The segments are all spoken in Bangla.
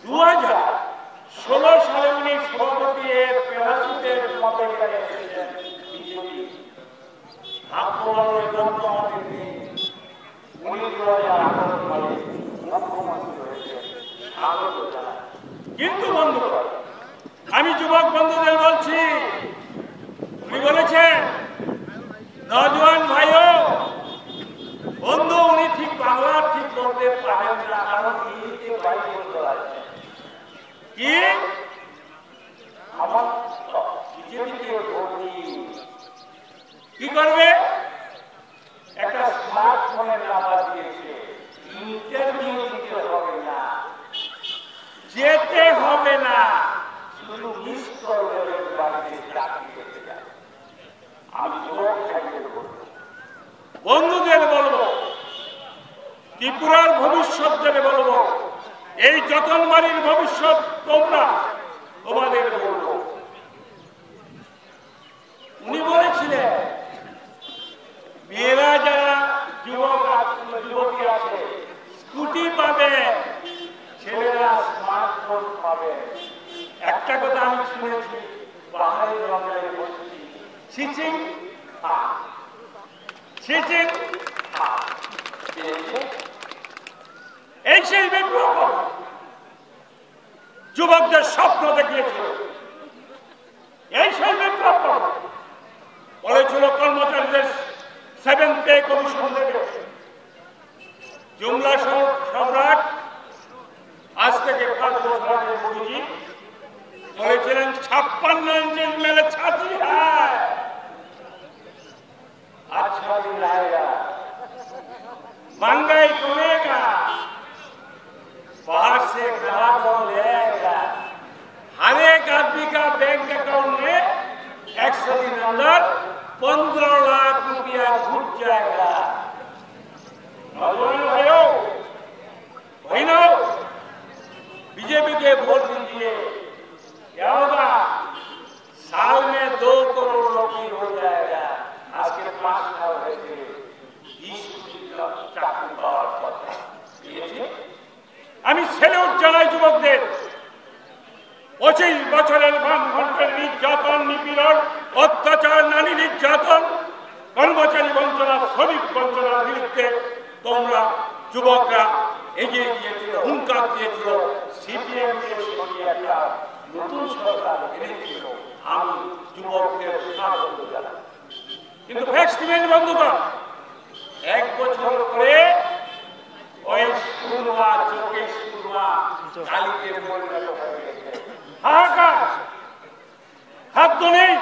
2016 সালে উনি সভাপতি প্যারাসুটের মতো এখানে এসেছেন বিজেপি কিন্তু বন্ধুরা আমি যুবক বন্ধুদের বলছি উনি বলেছেন নজওয়ান ভাইও বন্ধু উনি ঠিক বাংলা ঠিক বলতে পারেন না কারণ হিন্দিতে বাইবেল বলা আছে কি আমার বিজেপিকে ভোট দিন কি করবে একটা স্মার্টফোনের নাম্বার দিয়েছে ইন্টারভিউ দিতে হবে না যেতে হবে না শুধু মিস করবে বাড়িতে চাকরি করতে যাবে আমি যুবক ভাইদের বলবো বন্ধুদের বলবো ত্রিপুরার ভবিষ্যৎদের বলবো এই যতনবাড়ির ভবিষ্যৎ তোমরা তোমাদের বলবো উনি বলেছিলেন মেয়েরা যারা যুবতী আছে স্কুটি পাবে ছেলেরা স্মার্টফোন পাবে একটা কথা আমি শুনেছি পাহাড়ি জঙ্গলে বসছি সিচিং এই সেই বিপ্লব যুবকদের স্বপ্ন দেখিয়েছিল এই সেই বিপ্লব বলেছিল কর্মচারীদের 7 পে কমিশন দেবে জুমলা সম্রাট আজ থেকে 5 বছর আগে মোদীজি বলেছিলেন 56 इंच मेरे छाती है अच्छा दिन आएगा महंगाई कमेगा बाहर से ग्राहक ले आएगा हर एक आदमी का बैंक अकाउंट में 100 दिन अंदर 15 लाख रुपया घुस जाएगा नौजवान भाइयों बहनों बीजेपी के वोट दीजिए क्या होगा साल में 2 करोड़ नौकरी हो जाएगा आज के 5 साल रहते 20 कोटी चाकरी पाওয়ার কথা আমি সেলুট জানাই যুবকদের 25 বছরের বামফ্রন্টের নির্যাতন নিপীড়ন অত্যাচার নারী নির্যাতন কর্মচারী বঞ্চনা শ্রমিক বঞ্চনার বিরুদ্ধে তোমরা যুবকরা এগিয়ে গিয়েছিল হুঙ্কার দিয়েছিল সিপিএম একটা নতুন সরকার এনেছিল আমি যুবকদের স্বাগত জানাই কিন্তু ভ্যাকসিনের বন্ধুগণ 1 বছর পরে ওই সুরমা চোখে সুরমা কালিতে পরিণত হয়ে গেছে হাহাকার খাদ্য নেই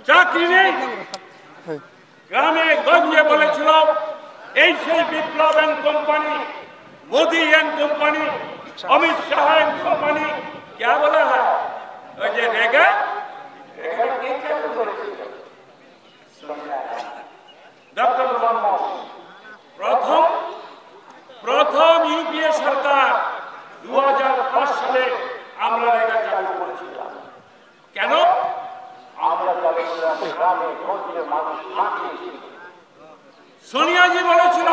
চাকরি নেই গ্রামে গঞ্জে বলেছিল এই সেই Biplab and company Modi and company Amit Shah and company क्या बोला है যে রেগা डॉक्टर मनमोहन प्रथम यूपीए सरकार 2005 সালে আমরা রেগা চালু করেছিলাম কেন আমরা চালু করেছিলাম গ্রামে গঞ্জে মানুষ থাকি সোনিয়া জি বলেছিল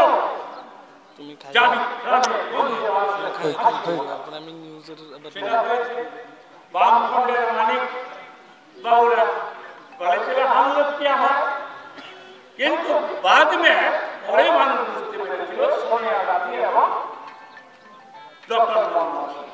বামফ্রন্টের মানিক বাবুরা বলেছিল हम लोग क्या है কিন্তু बाद में পরে মানুষ বুঝতে পেরেছিল সোনিয়া গান্ধী এবং ডক্টর मनमोहन